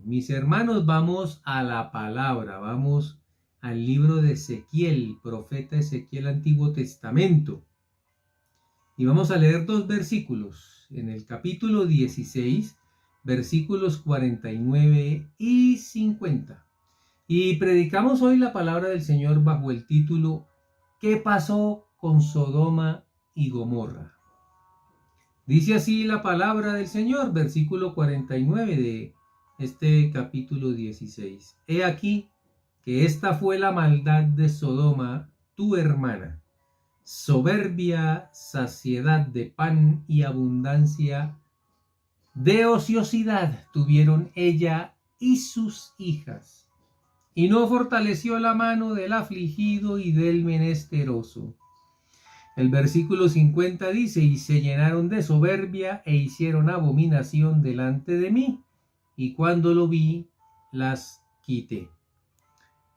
Mis hermanos, vamos a la palabra, vamos al libro de Ezequiel, profeta Ezequiel, Antiguo Testamento. Y vamos a leer dos versículos. En el capítulo 16, versículos 49 y 50. Y predicamos hoy la palabra del Señor bajo el título ¿Qué pasó con Sodoma y Gomorra? Dice así la palabra del Señor, versículo 49 de este capítulo 16. He aquí que esta fue la maldad de Sodoma, tu hermana. Soberbia, saciedad de pan y abundancia de ociosidad tuvieron ella y sus hijas. Y no fortaleció la mano del afligido y del menesteroso. El versículo 50 dice, y se llenaron de soberbia e hicieron abominación delante de mí, y cuando lo vi, las quité.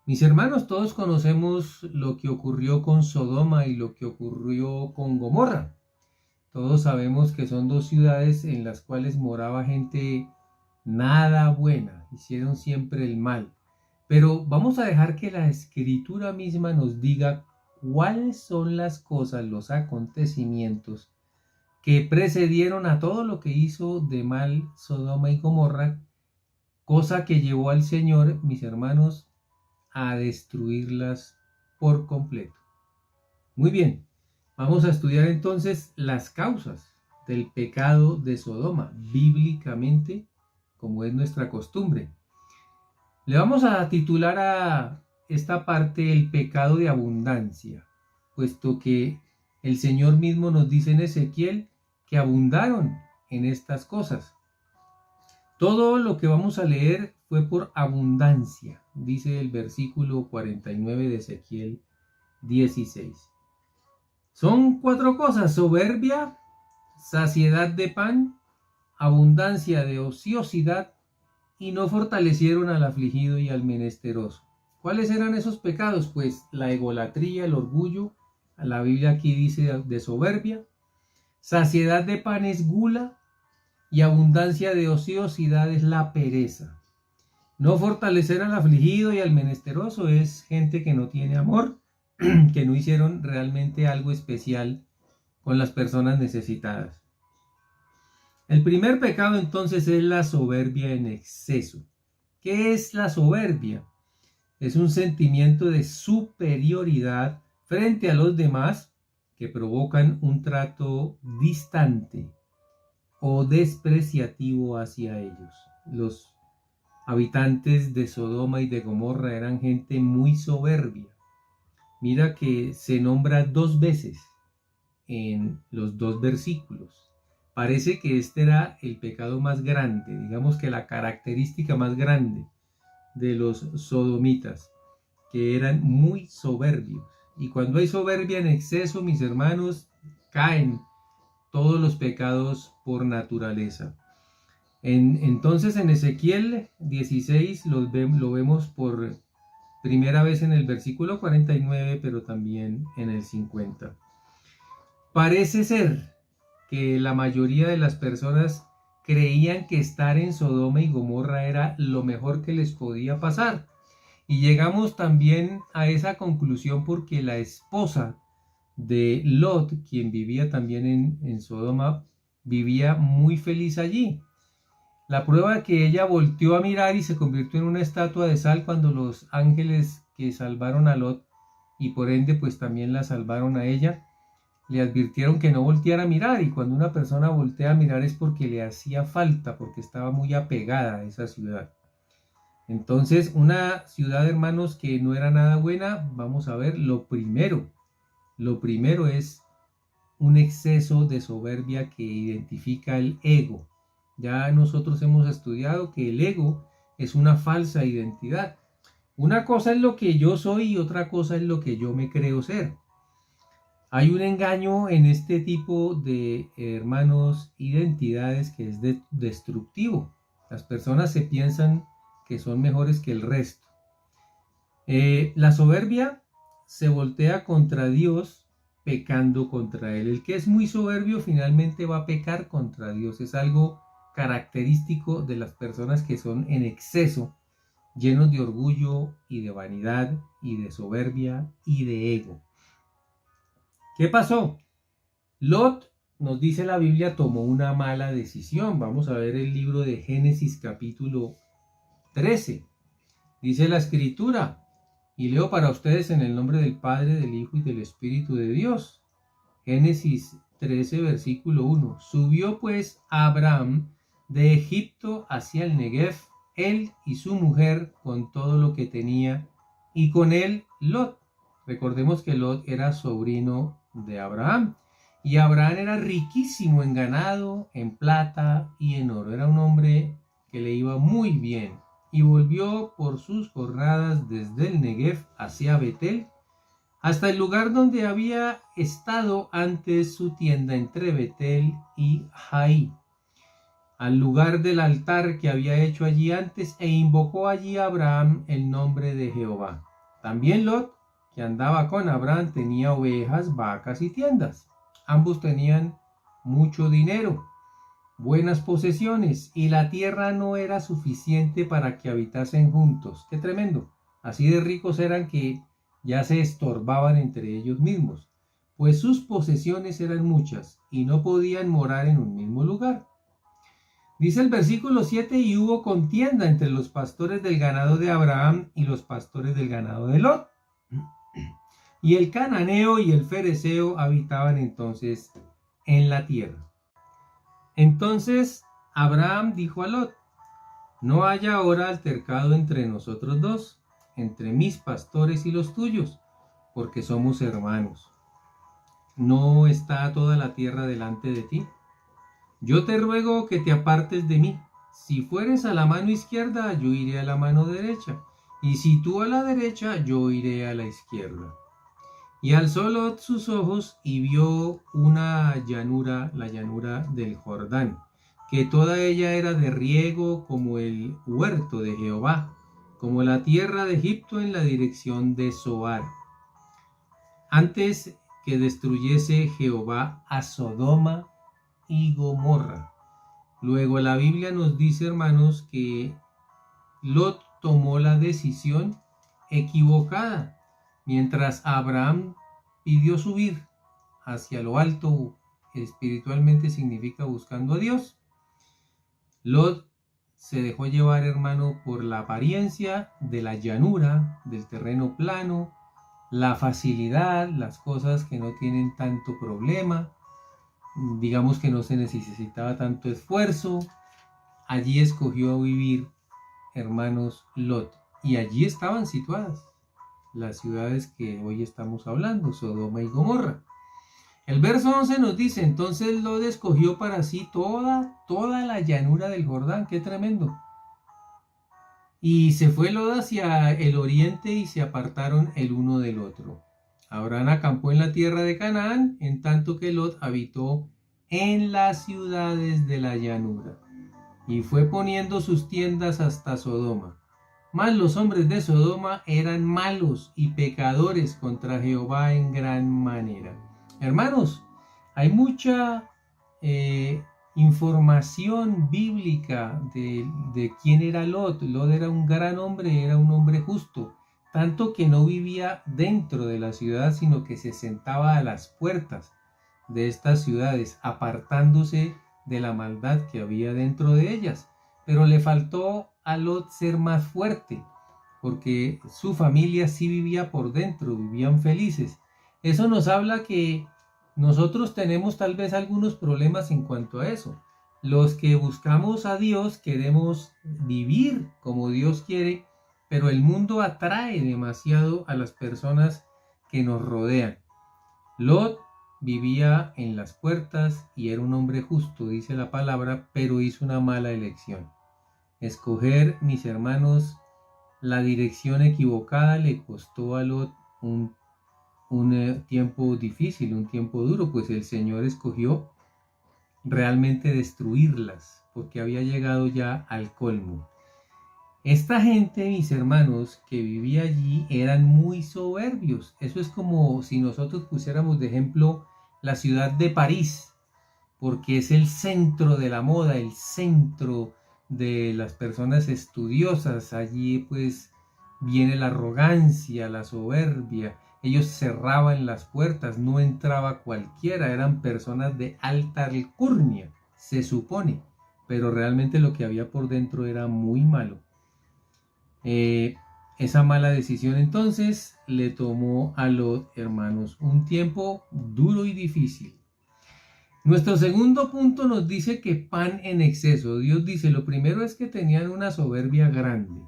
Mis hermanos, todos conocemos lo que ocurrió con Sodoma y lo que ocurrió con Gomorra. Todos sabemos que son dos ciudades en las cuales moraba gente nada buena, hicieron siempre el mal. Pero vamos a dejar que la Escritura misma nos diga cuáles son las cosas, los acontecimientos que precedieron a todo lo que hizo de mal Sodoma y Gomorra, cosa que llevó al Señor, mis hermanos, a destruirlas por completo. Muy bien, vamos a estudiar entonces las causas del pecado de Sodoma, bíblicamente, como es nuestra costumbre. Le vamos a titular a esta parte el pecado de abundancia, puesto que el Señor mismo nos dice en Ezequiel que abundaron en estas cosas. Todo lo que vamos a leer fue por abundancia, dice el versículo 49 de Ezequiel 16. Son cuatro cosas: soberbia, saciedad de pan, abundancia de ociosidad, y no fortalecieron al afligido y al menesteroso. ¿Cuáles eran esos pecados? Pues la egolatría, el orgullo, la Biblia aquí dice de soberbia, saciedad de pan es gula, y abundancia de ociosidad es la pereza. No fortalecer al afligido y al menesteroso es gente que no tiene amor, que no hicieron realmente algo especial con las personas necesitadas. El primer pecado entonces es la soberbia en exceso. ¿Qué es la soberbia? Es un sentimiento de superioridad frente a los demás que provocan un trato distante o despreciativo hacia ellos. Los habitantes de Sodoma y de Gomorra eran gente muy soberbia. Mira que se nombra dos veces en los dos versículos. Parece que este era el pecado más grande, digamos que la característica más grande de los sodomitas, que eran muy soberbios. Y cuando hay soberbia en exceso, mis hermanos, caen todos los pecados por naturaleza. Entonces en Ezequiel 16 lo vemos por primera vez en el versículo 49, pero también en el 50. Parece ser que la mayoría de las personas creían que estar en Sodoma y Gomorra era lo mejor que les podía pasar. Y llegamos también a esa conclusión porque la esposa de Lot, quien vivía también en Sodoma, vivía muy feliz allí. La prueba de que ella volteó a mirar y se convirtió en una estatua de sal cuando los ángeles que salvaron a Lot y por ende pues también la salvaron a ella, le advirtieron que no volteara a mirar, y cuando una persona voltea a mirar es porque le hacía falta, porque estaba muy apegada a esa ciudad. Entonces, una ciudad, hermanos, que no era nada buena, vamos a ver, lo primero es un exceso de soberbia que identifica el ego. Ya nosotros hemos estudiado que el ego es una falsa identidad. Una cosa es lo que yo soy y otra cosa es lo que yo me creo ser. Hay un engaño en este tipo de, hermanos, identidades que es destructivo. Las personas se piensan que son mejores que el resto. La soberbia se voltea contra Dios pecando contra Él. El que es muy soberbio finalmente va a pecar contra Dios. Es algo característico de las personas que son en exceso, llenos de orgullo y de vanidad y de soberbia y de ego. ¿Qué pasó? Lot, nos dice la Biblia, tomó una mala decisión. Vamos a ver el libro de Génesis capítulo 13. Dice la escritura, y leo para ustedes en el nombre del Padre, del Hijo y del Espíritu de Dios. Génesis 13, versículo 1. Subió pues Abraham de Egipto hacia el Negev, él y su mujer con todo lo que tenía, y con él Lot. Recordemos que Lot era sobrino de Abraham, y Abraham era riquísimo en ganado, en plata y en oro. Era un hombre que le iba muy bien, y volvió por sus jornadas desde el Negev hacia Betel, hasta el lugar donde había estado antes su tienda entre Betel y Jai, al lugar del altar que había hecho allí antes, e invocó allí a Abraham el nombre de Jehová. También Lot, que andaba con Abraham, tenía ovejas, vacas y tiendas. Ambos tenían mucho dinero, buenas posesiones, y la tierra no era suficiente para que habitasen juntos. ¡Qué tremendo! Así de ricos eran que ya se estorbaban entre ellos mismos, pues sus posesiones eran muchas y no podían morar en un mismo lugar. Dice el versículo 7, y hubo contienda entre los pastores del ganado de Abraham y los pastores del ganado de Lot. Y el cananeo y el fereceo habitaban entonces en la tierra. Entonces Abraham dijo a Lot, no haya ahora altercado entre nosotros dos, entre mis pastores y los tuyos, porque somos hermanos. ¿No está toda la tierra delante de ti? Yo te ruego que te apartes de mí. Si fueres a la mano izquierda, yo iré a la mano derecha, y si tú a la derecha, yo iré a la izquierda. Y alzó Lot sus ojos y vio una llanura, la llanura del Jordán, que toda ella era de riego como el huerto de Jehová, como la tierra de Egipto en la dirección de Zoar, antes que destruyese Jehová a Sodoma y Gomorra. Luego la Biblia nos dice, hermanos, que Lot tomó la decisión equivocada, mientras Abraham pidió subir hacia lo alto, espiritualmente significa buscando a Dios. Lot se dejó llevar, hermano, por la apariencia de la llanura, del terreno plano, la facilidad, las cosas que no tienen tanto problema, digamos que no se necesitaba tanto esfuerzo. Allí escogió vivir, hermanos, Lot, y allí estaban situadas las ciudades que hoy estamos hablando, Sodoma y Gomorra. El verso 11 nos dice, entonces Lot escogió para sí toda la llanura del Jordán. ¡Qué tremendo! Y se fue Lot hacia el oriente y se apartaron el uno del otro. Abraham acampó en la tierra de Canaán, en tanto que Lot habitó en las ciudades de la llanura, y fue poniendo sus tiendas hasta Sodoma. Mas los hombres de Sodoma eran malos y pecadores contra Jehová en gran manera. Hermanos, hay mucha información bíblica de quién era Lot. Lot era un gran hombre, era un hombre justo, tanto que no vivía dentro de la ciudad, sino que se sentaba a las puertas de estas ciudades, apartándose de la maldad que había dentro de ellas. Pero le faltó a Lot ser más fuerte, porque su familia sí vivía por dentro, vivían felices. Eso nos habla que nosotros tenemos tal vez algunos problemas en cuanto a eso. Los que buscamos a Dios queremos vivir como Dios quiere, pero el mundo atrae demasiado a las personas que nos rodean. Lot vivía en las puertas y era un hombre justo, dice la palabra, pero hizo una mala elección. Escoger, mis hermanos, la dirección equivocada le costó a Lot un tiempo difícil, un tiempo duro, pues el Señor escogió realmente destruirlas, porque había llegado ya al colmo. Esta gente, mis hermanos, que vivía allí eran muy soberbios. Eso es como si nosotros pusiéramos de ejemplo la ciudad de París. porque es el centro de la moda, el centro de las personas estudiosas. Allí pues viene la arrogancia, la soberbia. Ellos cerraban las puertas, no entraba cualquiera, eran personas de alta alcurnia, se supone, pero realmente lo que había por dentro era muy malo. Esa mala decisión entonces le tomó a los hermanos un tiempo duro y difícil. Nuestro segundo punto nos dice que pan en exceso. Dios dice, lo primero es que tenían una soberbia grande.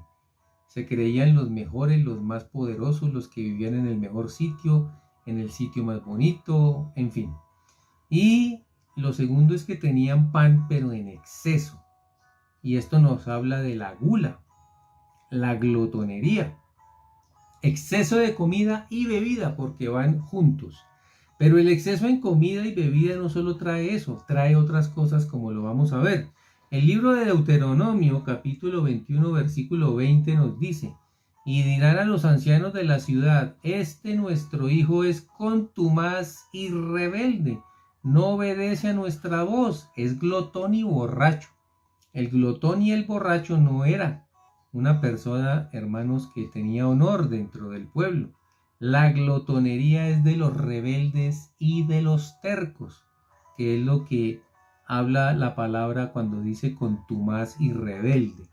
Se creían los mejores, los más poderosos, los que vivían en el mejor sitio, en el sitio más bonito, en fin. Y lo segundo es que tenían pan, pero en exceso. Y esto nos habla de la gula, la glotonería. Exceso de comida y bebida, porque van juntos. Pero el exceso en comida y bebida no solo trae eso, trae otras cosas como lo vamos a ver. El libro de Deuteronomio, capítulo 21, versículo 20 nos dice, y dirán a los ancianos de la ciudad, este nuestro hijo es contumaz y rebelde, no obedece a nuestra voz, es glotón y borracho. El glotón y el borracho no era una persona, hermanos, que tenía honor dentro del pueblo. La glotonería es de los rebeldes y de los tercos, que es lo que habla la palabra cuando dice contumaz y rebelde.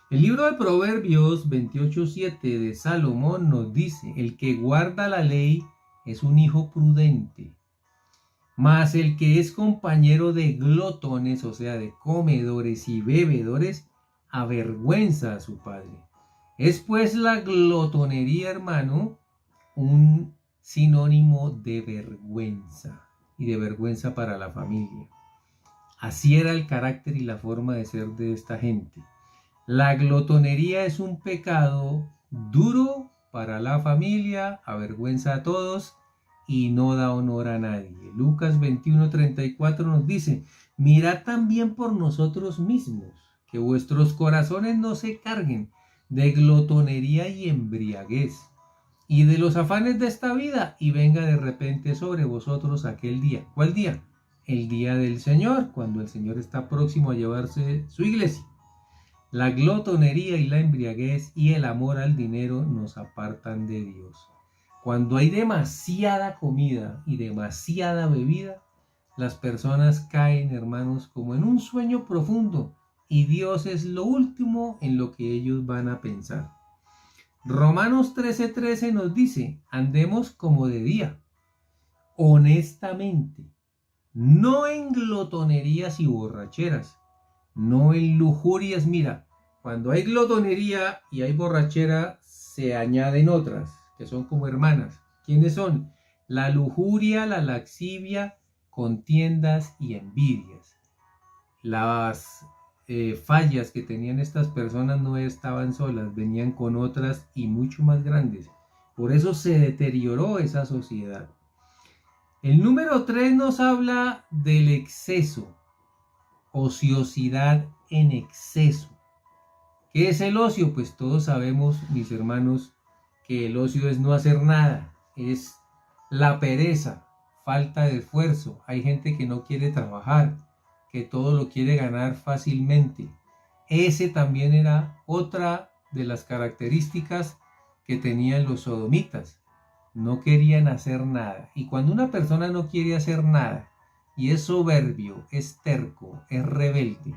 El libro de Proverbios 28:7 de Salomón nos dice, el que guarda la ley es un hijo prudente, mas el que es compañero de glotones, o sea, de comedores y bebedores, avergüenza a su padre. Es pues la glotonería, hermano, un sinónimo de vergüenza y de vergüenza para la familia. Así era el carácter y la forma de ser de esta gente. La glotonería es un pecado duro para la familia, avergüenza a todos y no da honor a nadie. Lucas 21:34 nos dice, mirad también por nosotros mismos, que vuestros corazones no se carguen de glotonería y embriaguez, y de los afanes de esta vida, y venga de repente sobre vosotros aquel día. ¿Cuál día? El día del Señor, cuando el Señor está próximo a llevarse su iglesia. La glotonería y la embriaguez y el amor al dinero nos apartan de Dios. Cuando hay demasiada comida y demasiada bebida, las personas caen, hermanos, como en un sueño profundo, y Dios es lo último en lo que ellos van a pensar. Romanos 13:13 nos dice, andemos como de día, honestamente, no en glotonerías y borracheras, no en lujurias. Mira, cuando hay glotonería y hay borrachera, se añaden otras, que son como hermanas. ¿Quiénes son? La lujuria, la laxivia, contiendas y envidias. Las fallas que tenían estas personas no estaban solas, venían con otras y mucho más grandes. Por eso se deterioró esa sociedad. El número 3 nos habla del exceso, ociosidad en exceso. ¿Qué es el ocio? Pues todos sabemos, mis hermanos, que el ocio es no hacer nada, es la pereza, falta de esfuerzo. Hay gente que no quiere trabajar, que todo lo quiere ganar fácilmente. Ese también era otra de las características que tenían los sodomitas. No querían hacer nada. Y cuando una persona no quiere hacer nada y es soberbio, es terco, es rebelde,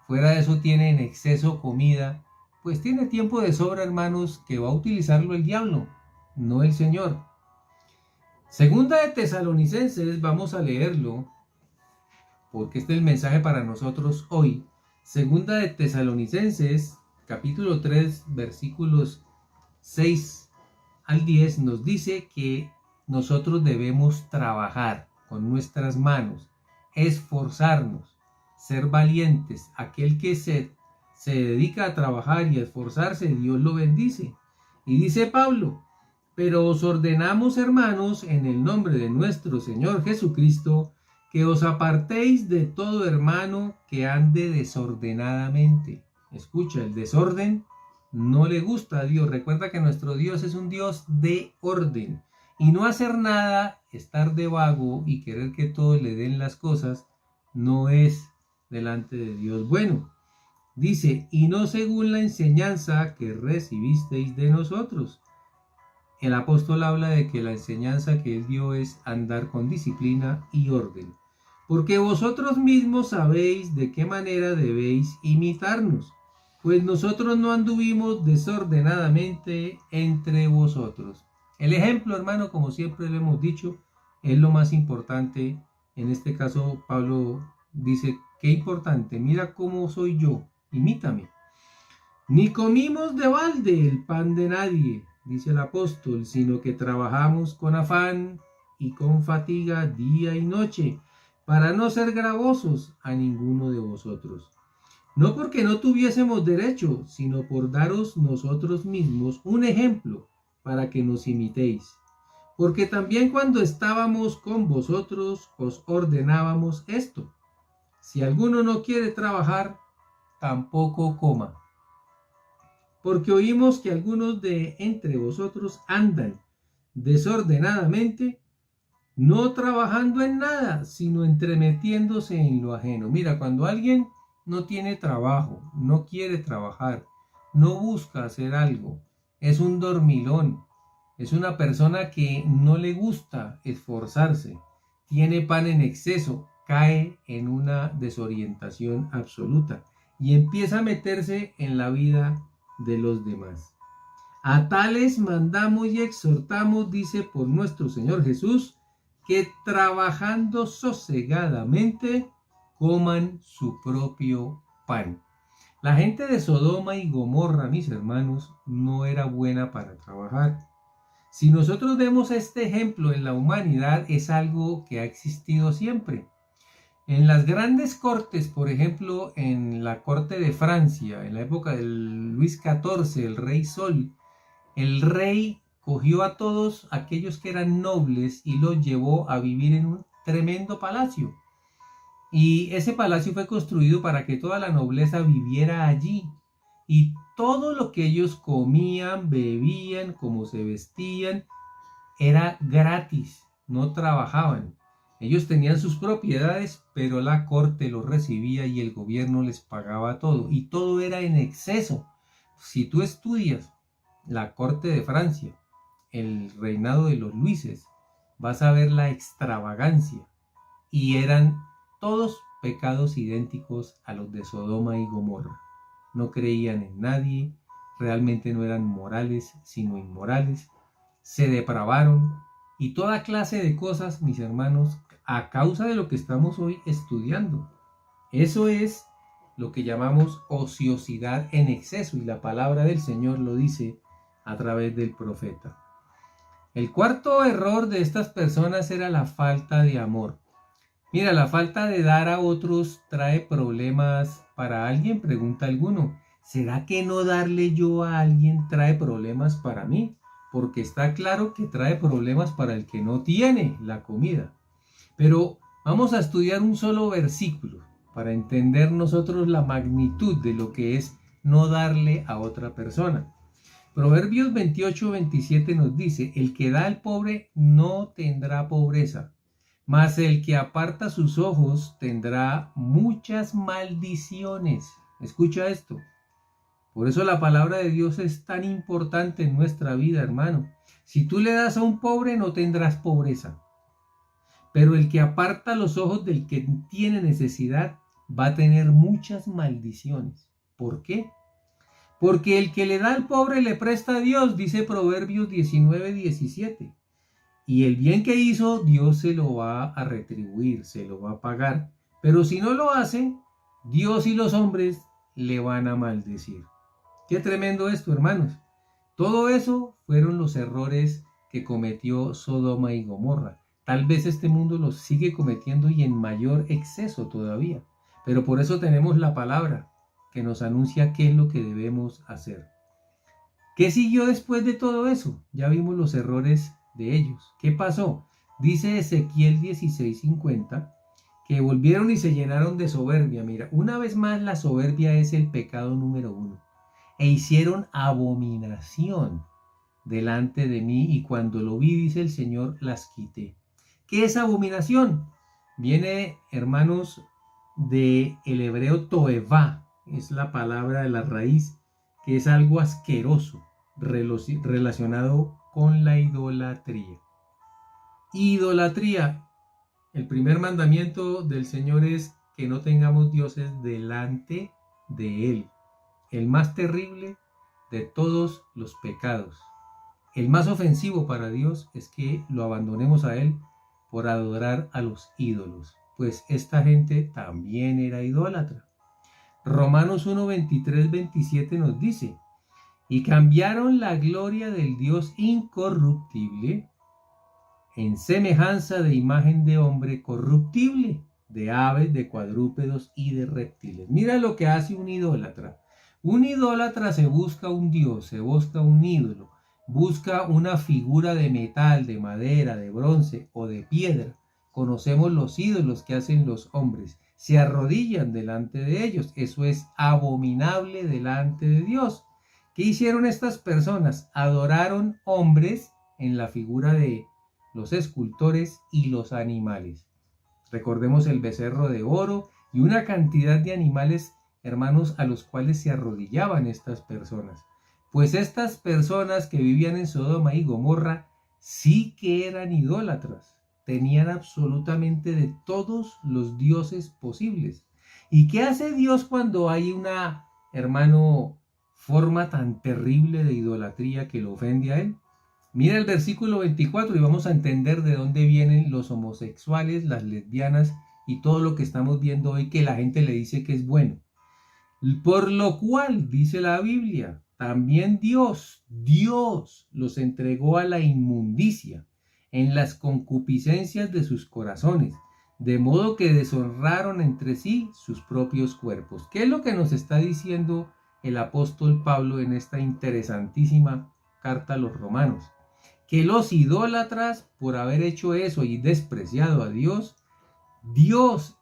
fuera de eso tiene en exceso comida, pues tiene tiempo de sobra, hermanos, que va a utilizarlo el diablo, no el Señor. Segunda de Tesalonicenses, vamos a leerlo, porque este es el mensaje para nosotros hoy. Segunda de Tesalonicenses, capítulo 3, versículos 6 al 10, nos dice que nosotros debemos trabajar con nuestras manos, esforzarnos, ser valientes. Aquel que se dedica a trabajar y a esforzarse, Dios lo bendice. Y dice Pablo, pero os ordenamos, hermanos, en el nombre de nuestro Señor Jesucristo, que os apartéis de todo hermano que ande desordenadamente. Escucha, el desorden no le gusta a Dios. Recuerda que nuestro Dios es un Dios de orden. Y no hacer nada, estar de vago y querer que todos le den las cosas, no es delante de Dios bueno. Dice, y no según la enseñanza que recibisteis de nosotros. El apóstol habla de que la enseñanza que él dio es andar con disciplina y orden. Porque vosotros mismos sabéis de qué manera debéis imitarnos, pues nosotros no anduvimos desordenadamente entre vosotros. El ejemplo, hermano, como siempre lo hemos dicho, es lo más importante. En este caso, Pablo dice, qué importante, mira cómo soy yo, imítame. Ni comimos de balde el pan de nadie, dice el apóstol, sino que trabajamos con afán y con fatiga día y noche, para no ser gravosos a ninguno de vosotros. No porque no tuviésemos derecho, sino por daros nosotros mismos un ejemplo para que nos imitéis. Porque también cuando estábamos con vosotros os ordenábamos esto: si alguno no quiere trabajar, tampoco coma. Porque oímos que algunos de entre vosotros andan desordenadamente, no trabajando en nada, sino entremetiéndose en lo ajeno. Mira, cuando alguien no tiene trabajo, no quiere trabajar, no busca hacer algo, es un dormilón, es una persona que no le gusta esforzarse, tiene pan en exceso, cae en una desorientación absoluta y empieza a meterse en la vida de los demás. A tales mandamos y exhortamos, dice, por nuestro Señor Jesús, que trabajando sosegadamente coman su propio pan. La gente de Sodoma y Gomorra, mis hermanos, no era buena para trabajar. Si nosotros vemos este ejemplo en la humanidad, es algo que ha existido siempre. En las grandes cortes, por ejemplo, en la corte de Francia, en la época de Luis XIV, el rey Sol, el rey cogió a todos aquellos que eran nobles y los llevó a vivir en un tremendo palacio. Y ese palacio fue construido para que toda la nobleza viviera allí. Y todo lo que ellos comían, bebían, cómo se vestían, era gratis, no trabajaban. Ellos tenían sus propiedades, pero la corte los recibía y el gobierno les pagaba todo. Y todo era en exceso. Si tú estudias la corte de Francia, el reinado de los Luises, vas a ver la extravagancia. Y eran todos pecados idénticos a los de Sodoma y Gomorra. No creían en nadie, realmente no eran morales, sino inmorales. Se depravaron y toda clase de cosas, mis hermanos, a causa de lo que estamos hoy estudiando. Eso es lo que llamamos ociosidad en exceso, y la palabra del Señor lo dice a través del profeta. El cuarto error de estas personas era la falta de amor. Mira, la falta de dar a otros trae problemas para alguien, pregunta alguno. ¿Será que no darle yo a alguien trae problemas para mí? Porque está claro que trae problemas para el que no tiene la comida. Pero vamos a estudiar un solo versículo para entender nosotros la magnitud de lo que es no darle a otra persona. Proverbios 28-27 nos dice: el que da al pobre no tendrá pobreza, mas el que aparta sus ojos tendrá muchas maldiciones. Escucha esto. Por eso la palabra de Dios es tan importante en nuestra vida, hermano. Si tú le das a un pobre, no tendrás pobreza. Pero el que aparta los ojos del que tiene necesidad va a tener muchas maldiciones. ¿Por qué? Porque el que le da al pobre le presta a Dios, dice Proverbios 19-17. Y el bien que hizo, Dios se lo va a retribuir, se lo va a pagar. Pero si no lo hace, Dios y los hombres le van a maldecir. Qué tremendo esto, hermanos. Todo eso fueron los errores que cometió Sodoma y Gomorra. Tal vez este mundo los sigue cometiendo y en mayor exceso todavía. Pero por eso tenemos la palabra que nos anuncia qué es lo que debemos hacer. ¿Qué siguió después de todo eso? Ya vimos los errores de ellos. ¿Qué pasó? Dice Ezequiel 16:50 que volvieron y se llenaron de soberbia. Mira, una vez más la soberbia es el pecado número 1. E hicieron abominación delante de mí, y cuando lo vi, dice el Señor, las quité. ¿Qué es abominación? Viene, hermanos, del hebreo toevá, es la palabra de la raíz, que es algo asqueroso relacionado con la idolatría. Idolatría. El primer mandamiento del Señor es que no tengamos dioses delante de Él. El más terrible de todos los pecados. El más ofensivo para Dios es que lo abandonemos a Él por adorar a los ídolos, pues esta gente también era idólatra. Romanos 1, 23, 27 nos dice: y cambiaron la gloria del Dios incorruptible en semejanza de imagen de hombre corruptible, de aves, de cuadrúpedos y de reptiles. Mira lo que hace un idólatra. Un idólatra se busca un dios, se busca un ídolo, busca una figura de metal, de madera, de bronce o de piedra. Conocemos los ídolos que hacen los hombres. Se arrodillan delante de ellos. Eso es abominable delante de Dios. ¿Qué hicieron estas personas? Adoraron hombres en la figura de los escultores y los animales. Recordemos el becerro de oro y una cantidad de animales, hermanos, a los cuales se arrodillaban estas personas. Pues estas personas que vivían en Sodoma y Gomorra sí que eran idólatras. Tenían absolutamente de todos los dioses posibles. ¿Y qué hace Dios cuando hay una, hermano, forma tan terrible de idolatría que lo ofende a Él? Mira el versículo 24 y vamos a entender de dónde vienen los homosexuales, las lesbianas y todo lo que estamos viendo hoy que la gente le dice que es bueno. Por lo cual, dice la Biblia, también Dios los entregó a la inmundicia en las concupiscencias de sus corazones, de modo que deshonraron entre sí sus propios cuerpos. ¿Qué es lo que nos está diciendo el apóstol Pablo en esta interesantísima carta a los romanos? Que los idólatras, por haber hecho eso y despreciado a Dios,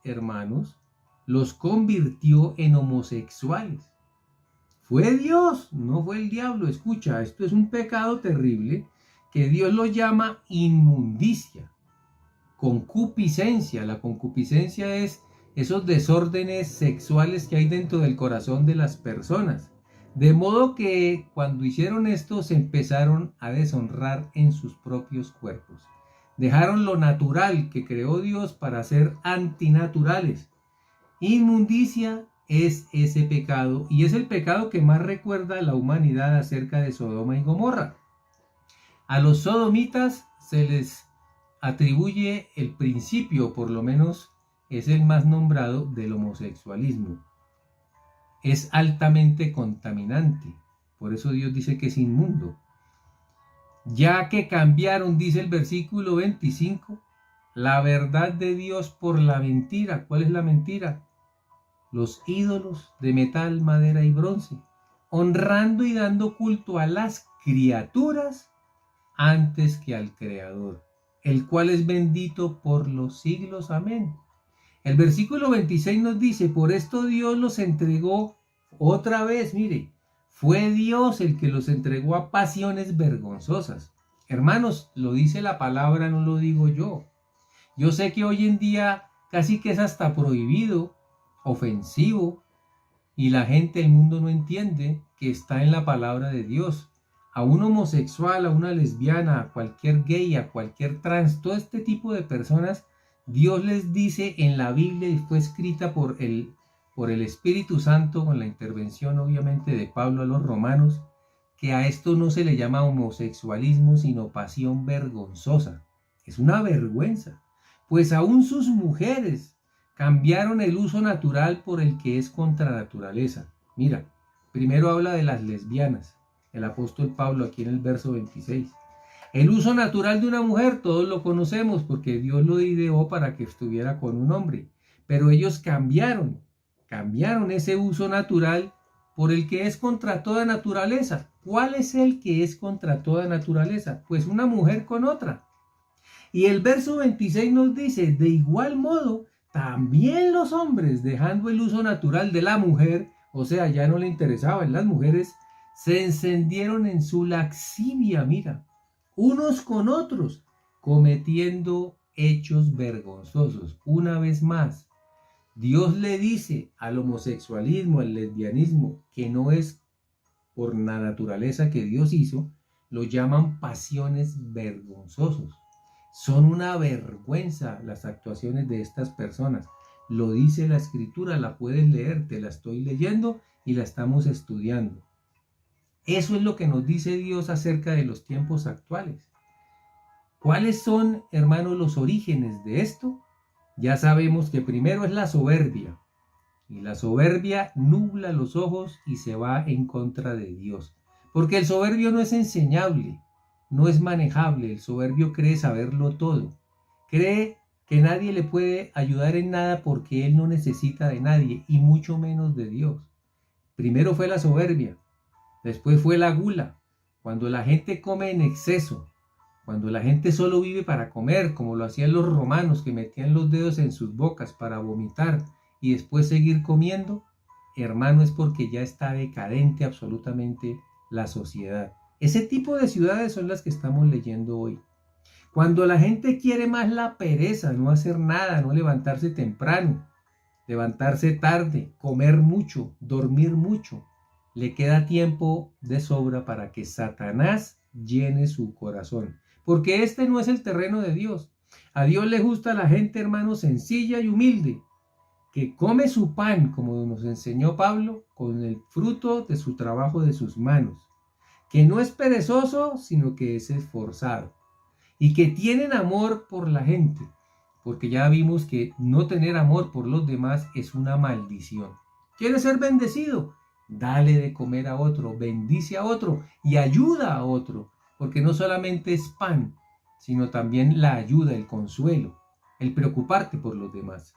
hermanos, los convirtió en homosexuales. Fue Dios, no fue el diablo. Escucha, esto es un pecado terrible que Dios lo llama inmundicia, concupiscencia. La concupiscencia es esos desórdenes sexuales que hay dentro del corazón de las personas. De modo que cuando hicieron esto se empezaron a deshonrar en sus propios cuerpos. Dejaron lo natural que creó Dios para ser antinaturales. Inmundicia es ese pecado y es el pecado que más recuerda a la humanidad acerca de Sodoma y Gomorra. A los sodomitas se les atribuye el principio, por lo menos es el más nombrado, del homosexualismo. Es altamente contaminante. Por eso Dios dice que es inmundo. Ya que cambiaron, dice el versículo 25, la verdad de Dios por la mentira. ¿Cuál es la mentira? Los ídolos de metal, madera y bronce, honrando y dando culto a las criaturas antes que al Creador, el cual es bendito por los siglos. Amén. El versículo 26 nos dice: por esto Dios los entregó otra vez, mire, fue Dios el que los entregó a pasiones vergonzosas. Hermanos, lo dice la palabra, no lo digo yo. Yo sé que hoy en día casi que es hasta prohibido, ofensivo, y la gente, el mundo no entiende que está en la palabra de Dios. A un homosexual, a una lesbiana, a cualquier gay, a cualquier trans, todo este tipo de personas, Dios les dice en la Biblia, y fue escrita por el Espíritu Santo, con la intervención obviamente de Pablo a los romanos, que a esto no se le llama homosexualismo, sino pasión vergonzosa. Es una vergüenza, pues aún sus mujeres cambiaron el uso natural por el que es contra naturaleza. Mira, primero habla de las lesbianas, el apóstol Pablo aquí en el verso 26. El uso natural de una mujer, todos lo conocemos porque Dios lo ideó para que estuviera con un hombre. Pero ellos cambiaron ese uso natural por el que es contra toda naturaleza. ¿Cuál es el que es contra toda naturaleza? Pues una mujer con otra. Y el verso 26 nos dice: de igual modo, también los hombres, dejando el uso natural de la mujer, o sea, ya no le interesaban las mujeres, se encendieron en su lascivia, mira, unos con otros, cometiendo hechos vergonzosos. Una vez más, Dios le dice al homosexualismo, al lesbianismo, que no es por la naturaleza que Dios hizo, lo llaman pasiones vergonzosos. Son una vergüenza las actuaciones de estas personas. Lo dice la escritura, la puedes leer, te la estoy leyendo y la estamos estudiando. Eso es lo que nos dice Dios acerca de los tiempos actuales. ¿Cuáles son, hermanos, los orígenes de esto? Ya sabemos que primero es la soberbia. Y la soberbia nubla los ojos y se va en contra de Dios. Porque el soberbio no es enseñable, no es manejable. El soberbio cree saberlo todo. Cree que nadie le puede ayudar en nada porque él no necesita de nadie y mucho menos de Dios. Primero fue la soberbia, después fue la gula. Cuando la gente come en exceso, cuando la gente solo vive para comer, como lo hacían los romanos que metían los dedos en sus bocas para vomitar y después seguir comiendo, hermano, es porque ya está decadente absolutamente la sociedad. Ese tipo de ciudades son las que estamos leyendo hoy. Cuando la gente quiere más la pereza, no hacer nada, no levantarse temprano, levantarse tarde, comer mucho, dormir mucho, le queda tiempo de sobra para que Satanás llene su corazón. Porque este no es el terreno de Dios. A Dios le gusta la gente, hermano, sencilla y humilde, que come su pan, como nos enseñó Pablo, con el fruto de su trabajo de sus manos, que no es perezoso, sino que es esforzado, y que tienen amor por la gente, porque ya vimos que no tener amor por los demás es una maldición. ¿Quieres ser bendecido? Dale de comer a otro, bendice a otro y ayuda a otro, porque no solamente es pan, sino también la ayuda, el consuelo, el preocuparte por los demás.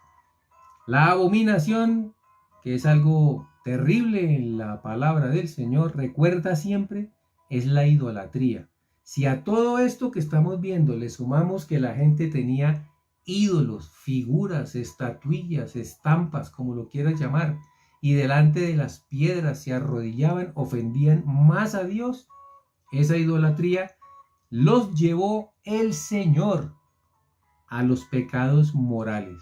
La abominación, que es algo terrible en la palabra del Señor, recuerda siempre, es la idolatría. Si a todo esto que estamos viendo le sumamos que la gente tenía ídolos, figuras, estatuillas, estampas, como lo quieras llamar, y delante de las piedras se arrodillaban, ofendían más a Dios, esa idolatría los llevó el Señor a los pecados morales.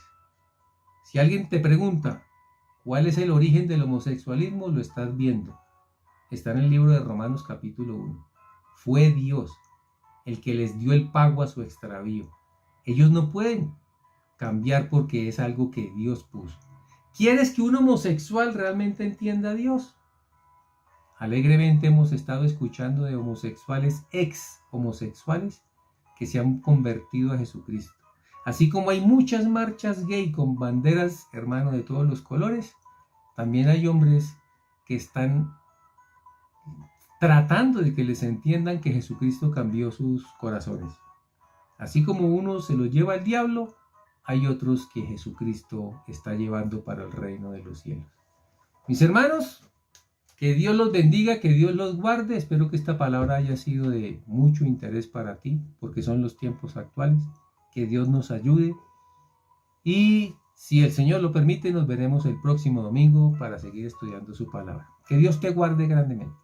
Si alguien te pregunta cuál es el origen del homosexualismo, lo estás viendo. Está en el libro de Romanos capítulo 1. Fue Dios el que les dio el pago a su extravío. Ellos no pueden cambiar porque es algo que Dios puso. ¿Quieres que un homosexual realmente entienda a Dios? Alegremente hemos estado escuchando de homosexuales, ex homosexuales, que se han convertido a Jesucristo. Así como hay muchas marchas gay con banderas, hermano, de todos los colores, también hay hombres que están tratando de que les entiendan que Jesucristo cambió sus corazones. Así como uno se lo lleva al diablo, hay otros que Jesucristo está llevando para el reino de los cielos. Mis hermanos, que Dios los bendiga, que Dios los guarde. Espero que esta palabra haya sido de mucho interés para ti, porque son los tiempos actuales. Que Dios nos ayude. Y si el Señor lo permite, nos veremos el próximo domingo para seguir estudiando su palabra. Que Dios te guarde grandemente.